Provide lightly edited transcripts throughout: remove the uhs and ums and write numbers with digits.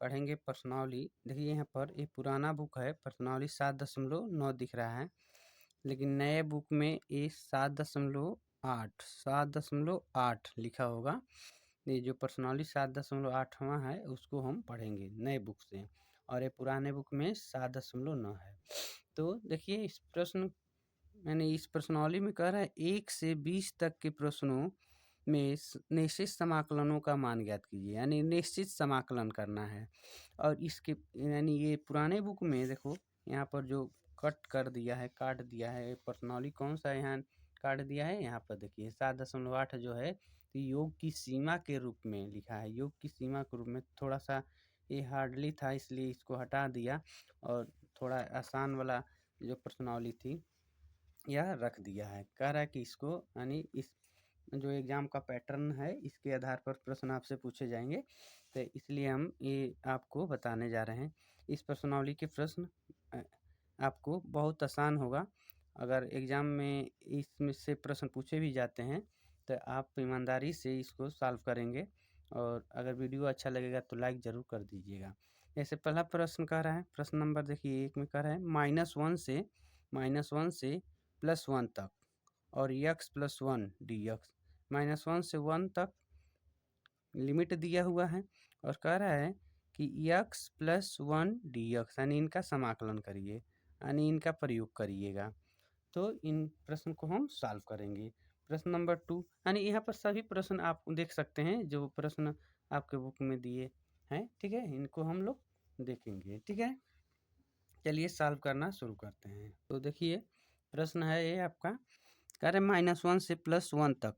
पढ़ेंगे प्रश्नावली। देखिए यहाँ पर ये पुराना बुक है, प्रश्नावली 7.9 दिख रहा है, लेकिन नए बुक में ये 7.8 लिखा होगा। ये जो प्रश्नावली 7.8वां है उसको हम पढ़ेंगे नए बुक से, और ये पुराने बुक में 7.9 है। तो देखिए इस प्रश्न मैंने इस प्रश्नावली में कह रहा है 1 से 20 तक के प्रश्नों में निश्चित समाकलनों का मान ज्ञात कीजिए, यानी निश्चित समाकलन करना है। और इसके यानी ये पुराने बुक में देखो यहाँ पर जो कट कर दिया है, काट दिया है प्रश्नावली, कौन सा यहाँ काट दिया है, यहाँ पर देखिए 7.8 जो है तो योग की सीमा के रूप में लिखा है। योग की सीमा के रूप में थोड़ा सा ये हार्डली था, इसलिए इसको हटा दिया और थोड़ा आसान वाला जो प्रश्नावली थी यह रख दिया है। कह रहा है कि इसको यानी इस जो एग्जाम का पैटर्न है इसके आधार पर प्रश्न आपसे पूछे जाएंगे, तो इसलिए हम ये आपको बताने जा रहे हैं। इस प्रश्नावली के प्रश्न आपको बहुत आसान होगा। अगर एग्जाम में इसमें से प्रश्न पूछे भी जाते हैं तो आप ईमानदारी से इसको सॉल्व करेंगे, और अगर वीडियो अच्छा लगेगा तो लाइक ज़रूर कर दीजिएगा। जैसे पहला प्रश्न कह रहा है, प्रश्न नंबर देखिए 1 में कह रहा है -1 से +1 तक और x+1 dx। -1 से 1 तक लिमिट दिया हुआ है और कह रहा है कि x+1 dx, यानी इनका समाकलन करिए, यानी इनका प्रयोग करिएगा। तो इन प्रश्न को हम सॉल्व करेंगे। प्रश्न नंबर 2, यानी यहाँ पर सभी प्रश्न आप देख सकते हैं जो प्रश्न आपके बुक में दिए हैं, ठीक है, इनको हम लोग देखेंगे, ठीक है। चलिए सॉल्व करना शुरू करते हैं। तो देखिए प्रश्न है ये आपका, कह रहे -1 से +1 तक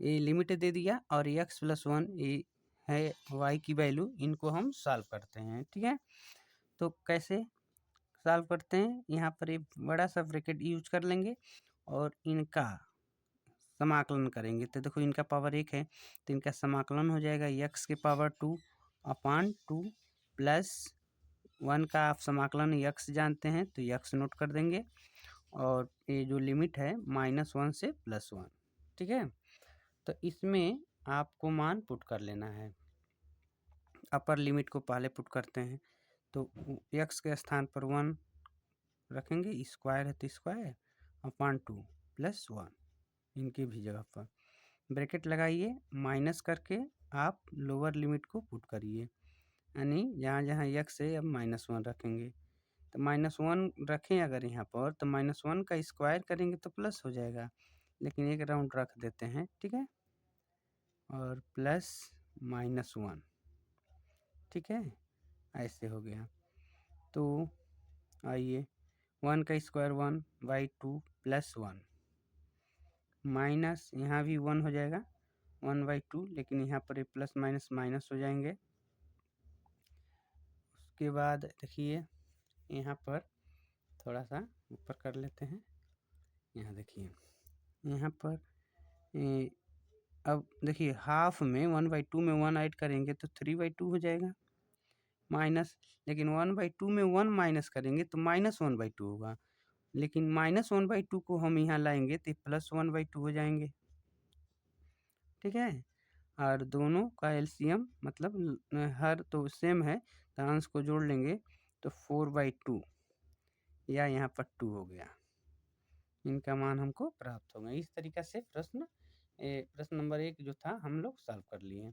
ये लिमिट दे दिया और x+1 ये है y की वैल्यू, इनको हम सॉल्व करते हैं, ठीक है। तो कैसे सॉल्व करते हैं, यहाँ पर एक बड़ा सा ब्रैकेट यूज कर लेंगे और इनका समाकलन करेंगे। तो देखो इनका पावर 1 है तो इनका समाकलन हो जाएगा x के पावर 2/2 प्लस 1 का आप समाकलन x जानते हैं तो x नोट कर देंगे, और ये जो लिमिट है -1 से +1, ठीक है। तो इसमें आपको मान पुट कर लेना है। अपर लिमिट को पहले पुट करते हैं, तो x के स्थान पर 1 रखेंगे, स्क्वायर है तो स्क्वायर/2 प्लस 1 इनके भी जगह पर ब्रैकेट लगाइए, माइनस करके आप लोअर लिमिट को पुट करिए, यानी जहाँ जहाँ x है अब -1 रखेंगे। तो -1 रखें अगर यहाँ पर तो -1 का स्क्वायर करेंगे तो प्लस हो जाएगा, लेकिन एक राउंड रख देते हैं, ठीक है, और प्लस -1, ठीक है, ऐसे हो गया। तो आइए 1 का स्क्वायर 1/2 प्लस 1 माइनस, यहाँ भी 1 हो जाएगा 1/2, लेकिन यहाँ पर प्लस माइनस माइनस हो जाएंगे। उसके बाद देखिए यहाँ पर थोड़ा सा ऊपर कर लेते हैं, यहाँ देखिए यहाँ पर अब देखिए हाफ में 1/2 में 1 ऐड करेंगे तो 3/2 हो जाएगा माइनस, लेकिन 1/2 में 1 माइनस करेंगे तो -1/2 होगा, लेकिन -1/2 को हम यहाँ लाएंगे तो +1/2 हो जाएंगे, ठीक है। और दोनों का एलसीएम मतलब हर तो सेम है तो अंश को जोड़ लेंगे तो 4/2 या यहाँ पर 2 हो गया, इनका मान हमको प्राप्त होगा। इस तरीक़ा से प्रश्न नंबर 1 जो था हम लोग सॉल्व कर लिए।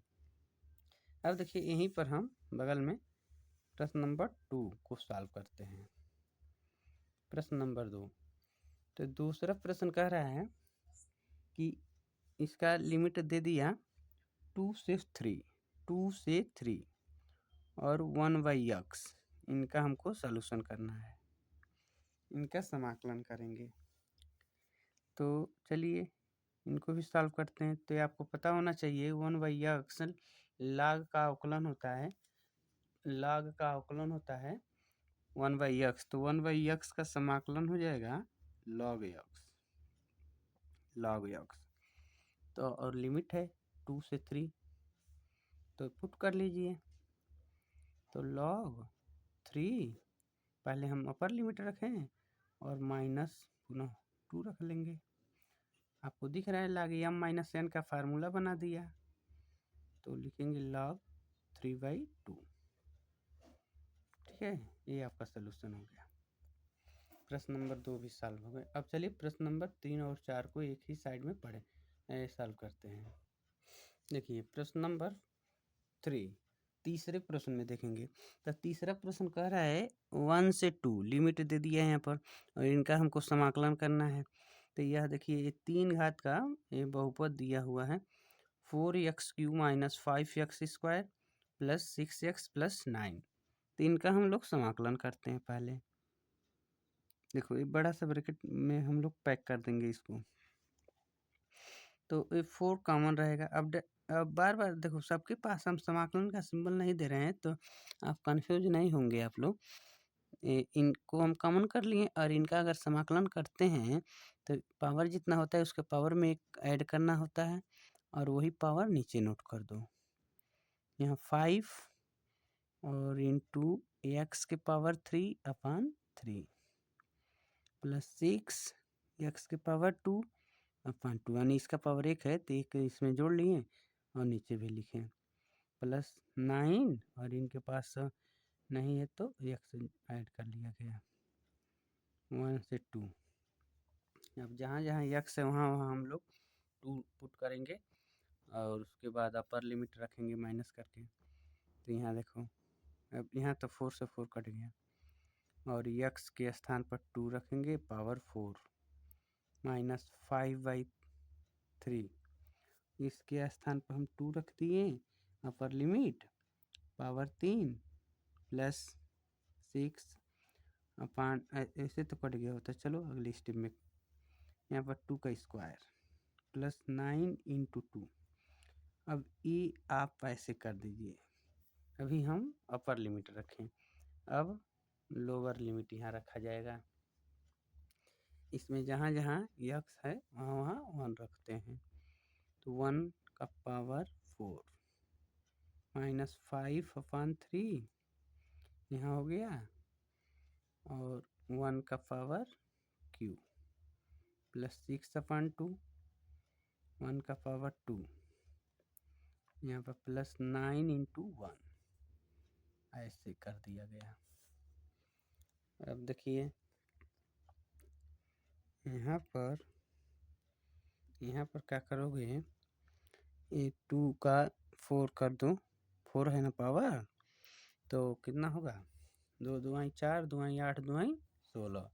अब देखिए यहीं पर हम बगल में प्रश्न नंबर 2 को सॉल्व करते हैं। प्रश्न नंबर 2, तो दूसरा प्रश्न कह रहा है कि इसका लिमिट दे दिया 2 से 3 और 1/x, इनका हमको सॉल्यूशन करना है, इनका समाकलन करेंगे। तो चलिए इनको भी सॉल्व करते हैं। तो ये आपको पता होना चाहिए 1/x log का अवकलन होता है, log का अवकलन होता है 1/x, तो 1/x का समाकलन हो जाएगा log x। तो और लिमिट है 2 से 3, तो पुट कर लीजिए। तो log 3 पहले हम अपर लिमिट रखें और माइनस पुनः 2 रख लेंगे। आपको दिख रहा है log m-n का फार्मूला बना दिया, तो लिखेंगे log 3/2, है, ये आपका सोल्यूशन हो गया। प्रश्न नंबर 2 भी सॉल्व हो गए। अब चलिए प्रश्न नंबर 3 और 4 को एक ही साइड में पढ़े सॉल्व करते हैं। देखिए प्रश्न नंबर 3 तीसरे प्रश्न में देखेंगे तो तीसरा प्रश्न कह रहा है 1 से 2 लिमिट दे दिया है यहाँ पर और इनका हमको समाकलन करना है। तो यह देखिए ये 3 घात का ये बहुपद दिया हुआ है 4x³ minus 5x² plus 6x plus 9। तो इनका हम लोग समाकलन करते हैं पहले। देखो ये बड़ा सा ब्रैकेट में हम लोग पैक कर देंगे इसको, तो ये 4 कॉमन रहेगा। अब बार बार देखो सबके पास हम समाकलन का सिंबल नहीं दे रहे हैं तो आप कंफ्यूज नहीं होंगे आप लोग। इनको हम कॉमन कर लिए और इनका अगर समाकलन करते हैं तो पावर जितना होता है उसके पावर में एक ऐड करना होता है और वही पावर नीचे नोट कर दो। यहाँ 5 और इंटू एक्स के पावर 3/3 प्लस 6 के पावर 2/2 यानी इसका पावर 1 है तो एक इसमें जोड़ लिए और नीचे भी लिखे प्लस 9 और इनके पास नहीं है तो x ऐड कर लिया गया 1 से 2। अब जहाँ जहाँ x है वहाँ वहाँ हम लोग 2 पुट करेंगे और उसके बाद अपर लिमिट रखेंगे माइनस करके। तो यहाँ देखो अब यहाँ तो 4 से 4 कट गया और x के स्थान पर 2 रखेंगे पावर 4 माइनस 5/3। इसके स्थान पर हम 2 रख दिए अपर लिमिट पावर 3 प्लस 6 अपान ऐसे तो कट गया होता। चलो अगली स्टेप में यहाँ पर 2 का स्क्वायर प्लस 9 इंटू 2। अब ये आप ऐसे कर दीजिए। अभी हम अपर लिमिट रखें, अब लोअर लिमिट यहाँ रखा जाएगा। इसमें जहाँ जहाँ x है वहाँ वहाँ 1 रखते हैं तो 1 का पावर 4 माइनस 5/3 यहाँ हो गया और 1 का पावर q प्लस 6/2 1 का पावर 2 यहाँ पर प्लस 9 इंटू 1 ऐसे कर दिया गया। अब देखिए यहाँ पर क्या करोगे, ये 2 का 4 कर दो, 4 है ना पावर तो कितना होगा 2 दूनी 4 दूनी 8 दूनी 16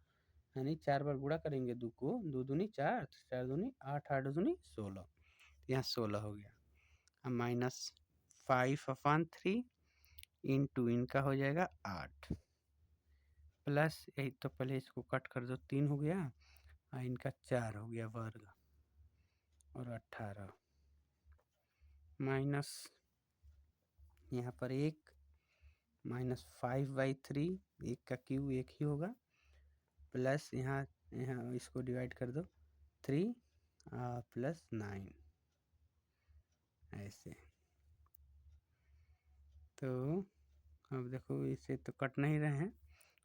यानी 4 बार गुणा करेंगे 2 को 2 दूनी 4 4 दूनी 8 8 दूनी 16 यहाँ 16 हो गया। अब माइनस 5/3 इंटू इनका हो जाएगा 8 प्लस यही तो पहले इसको कट कर दो 3 हो गया और इनका 4 हो गया वर्ग और 18 माइनस यहाँ पर 1 माइनस 5/3 1 का क्यूब 1 ही होगा प्लस यहाँ इसको डिवाइड कर दो 3 प्लस 9 ऐसे। तो अब देखो इसे तो कट नहीं रहे हैं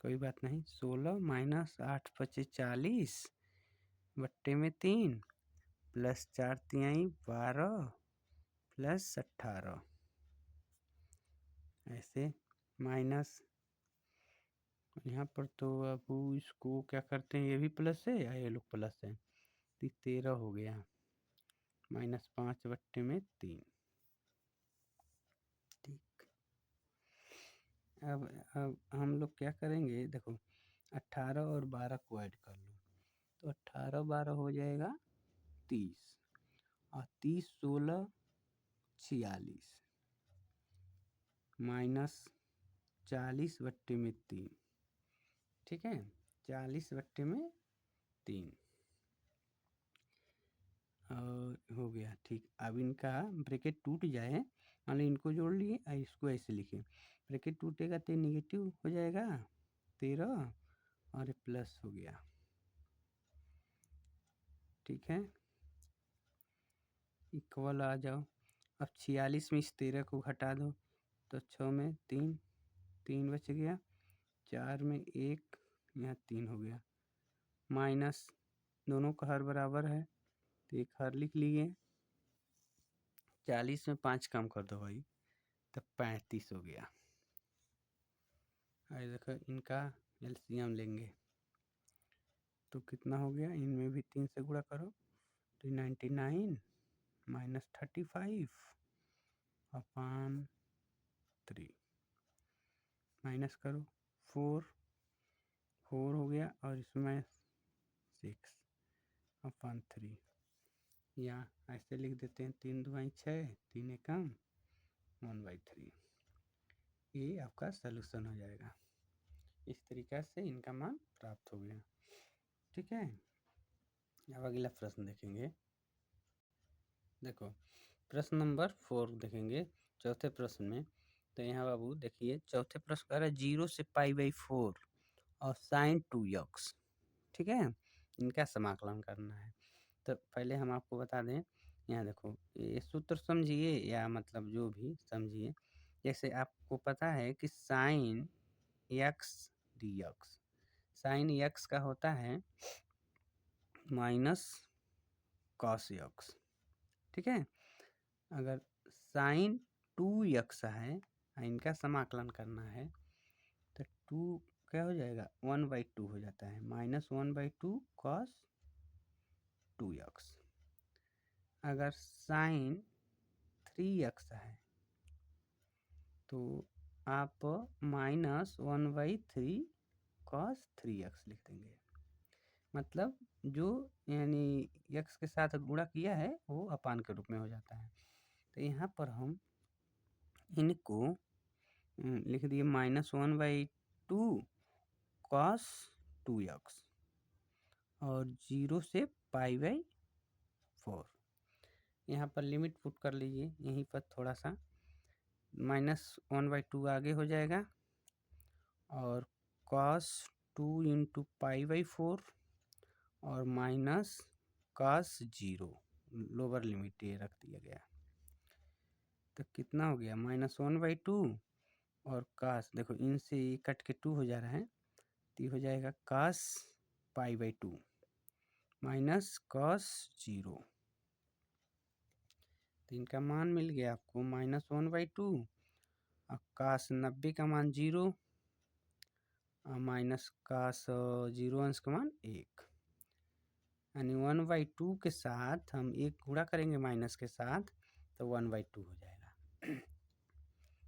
कोई बात नहीं। 16 माइनस 8 × 5 = 40 बट्टे में 3 प्लस 4 × 3 = 12 प्लस 18 ऐसे माइनस यहाँ पर तो अब इसको क्या करते हैं ये भी प्लस है या ये लोग प्लस है तो 13 हो गया माइनस 5 बट्टे में 3। ठीक, अब हम लोग क्या करेंगे देखो 18 और 12 को ऐड कर लो तो 18 12 हो जाएगा 30 और 30 16 46 माइनस 40 बट्टे में 3। ठीक है 40 बट्टे में 3 और हो गया। ठीक, अब इनका ब्रैकेट टूट जाए मान लो इनको जोड़ लिए और इसको ऐसे लिखे ब्रैकेट टूटेगा तो निगेटिव हो जाएगा 13 और प्लस हो गया। ठीक है इक्वल आ जाओ। अब 46 में इस 13 को घटा दो तो 6 में 3 बच गया 4 में 1 यहाँ 3 हो गया माइनस दोनों का हर बराबर है तो एक हर लिख लिए 40 में 5 कम कर दो भाई तो 35 हो गया। और देखो इनका एलसीएम लेंगे तो कितना हो गया, इनमें भी 3 से गुणा करो, 399 माइनस 35 अपॉन 3 माइनस करो 4 हो गया और इसमें 6 अपॉन 3, या ऐसे लिख देते हैं 3 2 6, 3 एकम 1/3। ये आपका सलूशन हो जाएगा। इस तरीक़ा से इनका मान प्राप्त हो गया। ठीक है, अब अगला प्रश्न देखेंगे। देखो प्रश्न नंबर 4 देखेंगे चौथे प्रश्न में। तो यहाँ बाबू देखिए चौथे प्रश्न कह रहा है 0 से π/4 और sin 2x। ठीक है, इनका समाकलन करना है। तो पहले हम आपको बता दें, यहाँ देखो ये सूत्र समझिए या मतलब जो भी समझिए। जैसे आपको पता है कि sin x dx, sin x का होता है माइनस cos x। ठीक है, अगर sin 2x है, इनका समाकलन करना है तो 2 क्या हो जाएगा, 1/2 हो जाता है, माइनस 1/2 cos 2x। अगर sin 3x है तो आप माइनस 1/3 cos 3x लिख देंगे। मतलब जो यानी x के साथ गुणा किया है वो अपान के रूप में हो जाता है। तो यहाँ पर हम इनको लिख दिए माइनस 1/2 cos 2x और 0 से π/4। यहाँ पर लिमिट पुट कर लीजिए, यहीं पर थोड़ा सा माइनस 1/2 आगे हो जाएगा और cos 2 इंटू π/4 और माइनस cos 0, लोअर लिमिट ये रख दिया गया। तो कितना हो गया, माइनस 1/2 और cos, देखो इनसे कट के 2 हो जा रहा है तो हो जाएगा cos π/2 माइनस cos 0। तो इनका मान मिल गया आपको माइनस 1/2 और cos 90 का मान 0 और माइनस cos 0 अंश का मान 1, यानी 1/2 के साथ हम 1 गुणा करेंगे माइनस के साथ तो 1/2 हो जाएगा।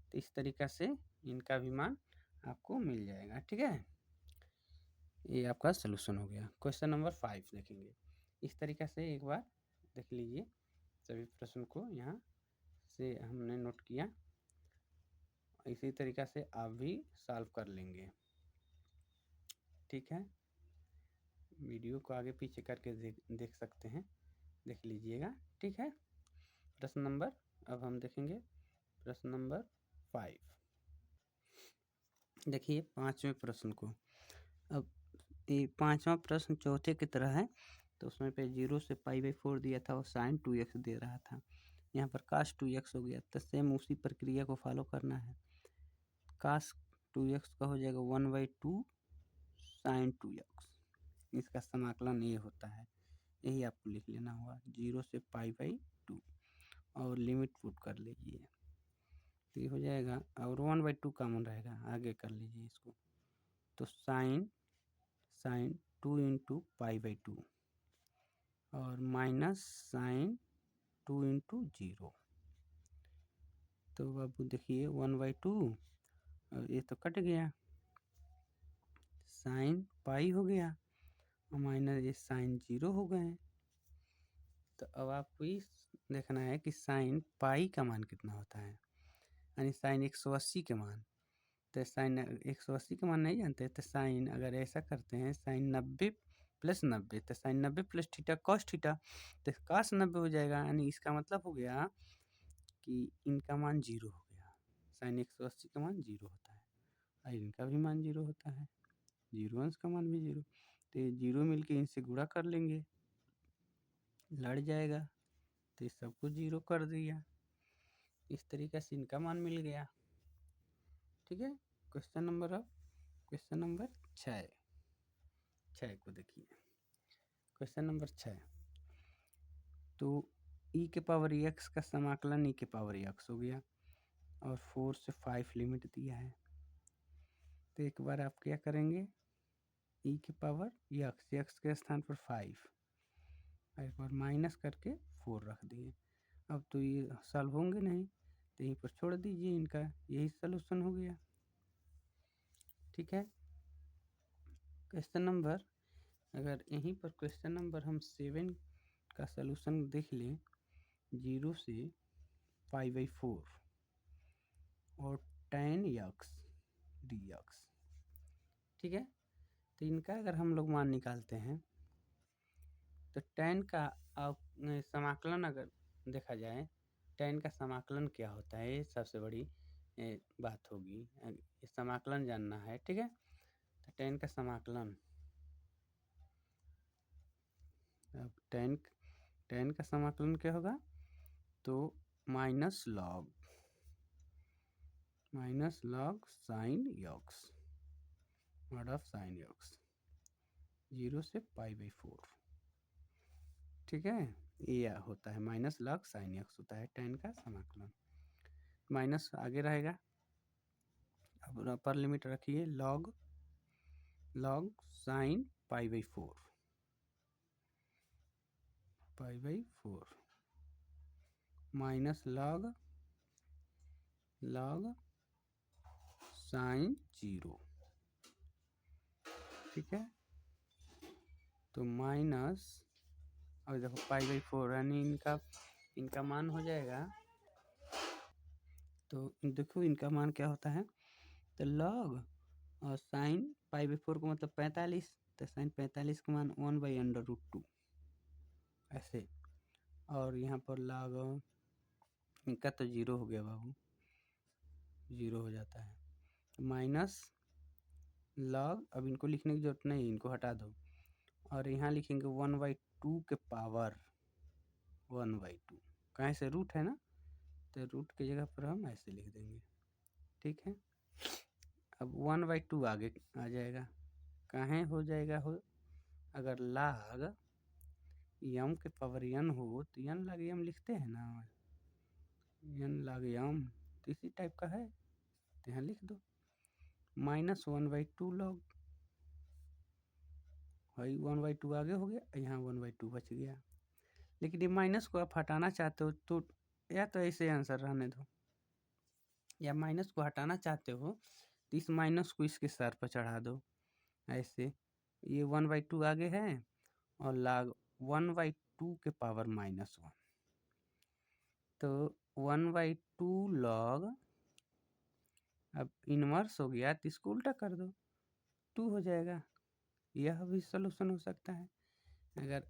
तो इस तरीक़ा से इनका भी मान आपको मिल जाएगा। ठीक है, ये आपका सलूशन हो गया। क्वेश्चन नंबर 5 देखेंगे। इस तरीक़ा से एक बार देख लीजिए, सभी प्रश्न को यहाँ से हमने नोट किया, इसी तरीक़ा से आप भी सॉल्व कर लेंगे। ठीक है, वीडियो को आगे पीछे करके देख सकते हैं, देख लीजिएगा। ठीक है, प्रश्न नंबर अब हम देखेंगे प्रश्न नंबर 5। देखिए 5वें प्रश्न को। अब ये 5वां प्रश्न चौथे की तरह है, तो उसमें पे 0 से π/4 दिया था और sin 2x दे रहा था। यहाँ पर cos 2x हो गया, तो सेम उसी प्रक्रिया को फॉलो करना है। cos 2x का हो जाएगा 1/2 sin 2x, इसका समाकलन ये होता है, यही आपको लिख लेना होगा 0 से π/2 और लिमिट पुट कर लीजिए तो ये हो जाएगा, और 1/2 कॉमन रहेगा, आगे कर लीजिए इसको। तो साइन 2 इंटू π/2 और माइनस साइन 2 इंटू 0। तो अब देखिए 1/2 और ये तो कट गया, साइन पाई हो गया और माइनस ये साइन 0 हो गए। तो अब आपको ये देखना है कि साइन पाई का मान कितना होता है, यानी साइन 180 के मान। तो साइन 180 का मान नहीं जानते, तो साइन अगर ऐसा करते हैं साइन 90 प्लस 90, तो sine 90 plus theta cos theta, तो कॉस 90 हो जाएगा, यानी इसका मतलब हो गया कि इनका मान 0 हो गया। साइन 180 का मान 0 होता है और इनका भी मान 0 होता है, 0 अंश का मान भी 0। तो ये 0 मिलके इनसे गुणा कर लेंगे, लड़ जाएगा, तो इस सबको 0 कर दिया। इस तरीके से इनका मान मिल गया। ठीक है, क्वेश्चन नंबर अब क्वेश्चन नंबर 6 को देखिए। क्वेश्चन नंबर 6, तो e के पावर x का समाकलन e के पावर x हो गया और 4 से 5 लिमिट दिया है। तो एक बार आप क्या करेंगे, ई की पावर यक्स के स्थान पर 5, एक बार माइनस करके 4 रख दिए। अब तो ये सॉल्व होंगे नहीं, तो यहीं पर छोड़ दीजिए इनका, यही सलूशन हो गया। ठीक है, क्वेश्चन नंबर, अगर यहीं पर क्वेश्चन नंबर हम 7 का सलूशन देख लें, 0 से π/4 और tan यक्स डी यक्स। ठीक है, तो इनका अगर हम लोग मान निकालते हैं तो tan का समाकलन अगर देखा जाए, tan का समाकलन क्या होता है, ये सबसे बड़ी बात होगी, ये समाकलन जानना है। ठीक है, तो tan का समाकलन, अब tan का समाकलन क्या होगा, तो minus log sign x mod of sine x 0 से π/4। ठीक है, ये होता है माइनस लॉग साइन यक्स होता है tan का समाकलन। माइनस आगे रहेगा, अब अपर लिमिट रखिए, log sine π/4 minus log sine 0। ठीक है, तो माइनस, और देखो π/4 यानी इनका मान हो जाएगा, तो देखो इनका मान क्या होता है, तो लॉग और साइन π/4 को मतलब 45, तो साइन 45 का मान 1/√2 ऐसे, और यहाँ पर लॉग इनका तो 0 हो गया बाबू, 0 हो जाता है, माइनस लॉग, अब इनको लिखने की जरूरत नहीं, इनको हटा दो, और यहाँ लिखेंगे 1/2 के पावर 1/2, कहाँ से रूट है ना, तो रूट की जगह पर हम ऐसे लिख देंगे। ठीक है, अब 1/2 आगे आ जाएगा, कहाँ हो जाएगा, अगर log m के पावर n हो तो n log m लिखते हैं ना, n log m तो इसी टाइप का है, तो यहाँ लिख दो माइनस 1/2 लॉग, भाई 1/2 आगे हो गया, यहाँ 1/2 बच गया। लेकिन ये माइनस को आप हटाना चाहते हो तो या तो ऐसे आंसर रहने दो, या माइनस को हटाना चाहते हो तो इस माइनस को इसके सर पर चढ़ा दो ऐसे, ये 1/2 आगे है और log 1/2 के पावर -1, तो 1/2 log, अब इनवर्स हो गया तो इसको उल्टा कर दो, 2 हो जाएगा। यह भी सलूशन हो सकता है, अगर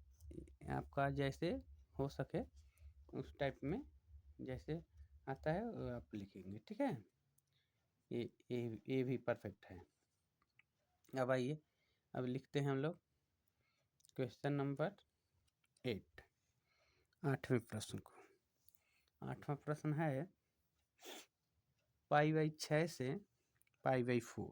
आपका जैसे हो सके उस टाइप में जैसे आता है वो आप लिखेंगे। ठीक है, ये भी परफेक्ट है। अब आइए, अब लिखते हैं हम लोग क्वेश्चन नंबर 8, 8वें प्रश्न को। 8वां प्रश्न है π/6 से π/4,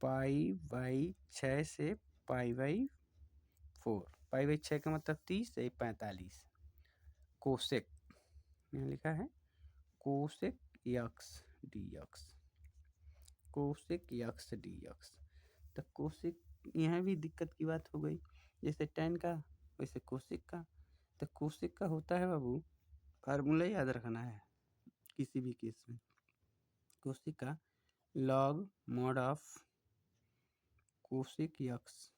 π/6 से π/4, π/6 का मतलब 30 है 45, कोसेक, यहाँ लिखा है cosec x D x, cosec x D x. तो कोसेक, यहाँ भी दिक्कत की बात हो गई, जैसे tan का वैसे कोसेक का। तो कोसेक का होता है बाबू, फार्मूला याद रखना है किसी भी केस में, कोसेक का log mod of cosec x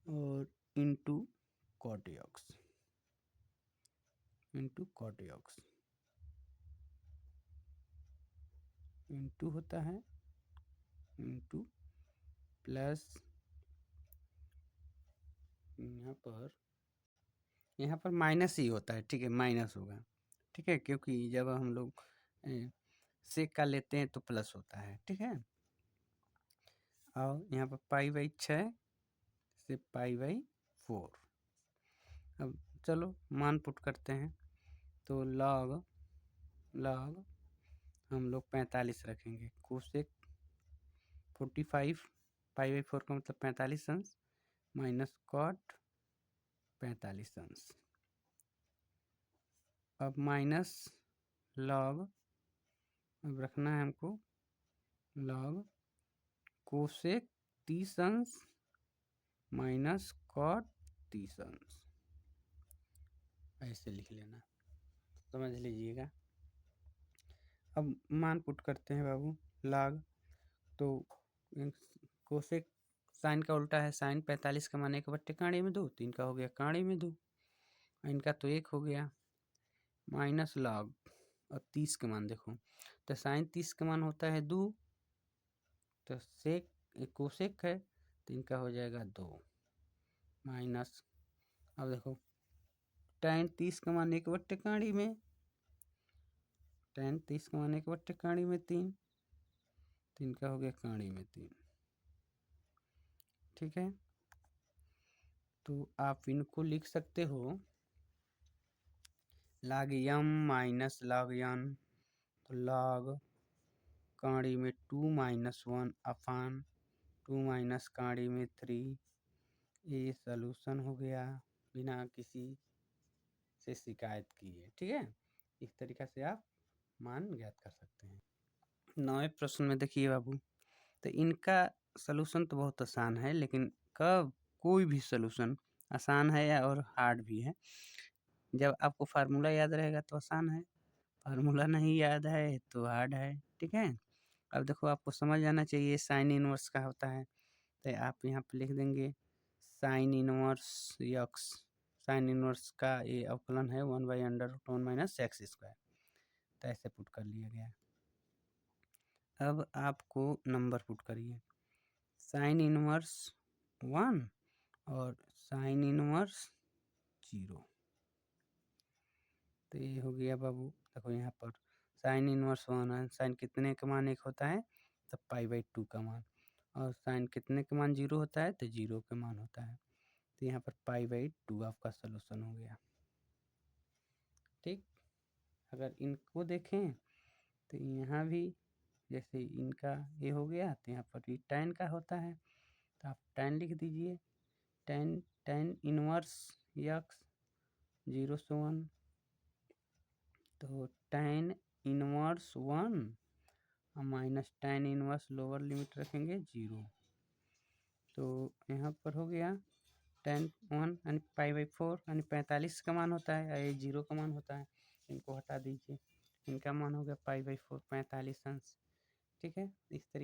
और इनटू कॉट यक्स इनटू होता है इनटू प्लस, यहाँ पर माइनस ही होता है। ठीक है, माइनस होगा। ठीक है, क्योंकि जब हम लोग सेक का लेते हैं तो प्लस होता है। ठीक है, और यहाँ पर π/6 से π/4, अब चलो मान पुट करते हैं, तो लॉग हम लोग 45 रखेंगे, कोसेक 45, π/4 का मतलब 45 अंश, माइनस कॉट 45 अंश, अब माइनस लॉग अब रखना है हमको log कोसेक 30 अंश माइनस कॉट 30 अंश, ऐसे लिख लेना, समझ लीजिएगा। अब मान पुट करते हैं बाबू log, तो कोसेक साइन का उल्टा है, साइन 45 का मान 1/काड़ी में 2, तो इनका हो गया काड़ी में 2, इनका तो 1 हो गया, माइनस log और 30 का मान देखो, तो साइन 30 का मान होता है 2, तो सेक कोसेक है तो इनका हो जाएगा 2, माइनस, अब देखो tan 30 का मान 1/काड़ी में, tan 30 का मान 1/काड़ी में 3, तो इनका हो गया काड़ी में 3, ठीक है। तो आप इनको लिख सकते हो log m minus log n, तो log काड़ी में 2 माइनस 1 अपान 2 माइनस काड़ी में 3, ये सॉल्यूशन हो गया बिना किसी से शिकायत किए, ठीक है। इस तरीक़ा से आप मान ज्ञात कर सकते हैं। 9वें प्रश्न में देखिए बाबू, तो इनका सॉल्यूशन तो बहुत आसान है, लेकिन कब कोई भी सॉल्यूशन आसान है और हार्ड भी है। जब आपको फार्मूला याद रहेगा तो आसान है, फार्मूला नहीं याद है तो हार्ड है, ठीक है। अब देखो आपको समझ आना चाहिए साइन इनवर्स का होता है, तो आप यहाँ पे लिख देंगे sine inverse x, sine inverse का ये अवकलन है 1/√1 माइनस एक्स स्क्वायर, तो ऐसे पुट कर लिया गया। अब आपको नंबर पुट करिए, साइन इनवर्स 1 और साइन इनवर्स 0, तो ये हो गया बाबू। देखो यहाँ पर साइन इनवर्स 1 है, साइन कितने का मान 1 होता है, तो π/2 का मान, और साइन कितने का मान 0 होता है, तो 0 का मान होता है, तो यहाँ पर π/2 आपका सलूशन हो गया, ठीक। अगर इनको देखें तो यहाँ भी जैसे इनका ये हो गया, तो यहाँ पर भी tan का होता है, तो आप tan लिख दीजिए, tan इनवर्स यक्स 0 से 1, तो tan इनवर्स 1 और minus tan inverse lower limit रखेंगे 0, तो यहाँ पर हो गया tan 1 यानी π/4 यानी 45 का मान होता है, ये 0 का मान होता है, इनको हटा दीजिए, इनका मान हो गया π/4 45 अंश, ठीक है। इस तरीके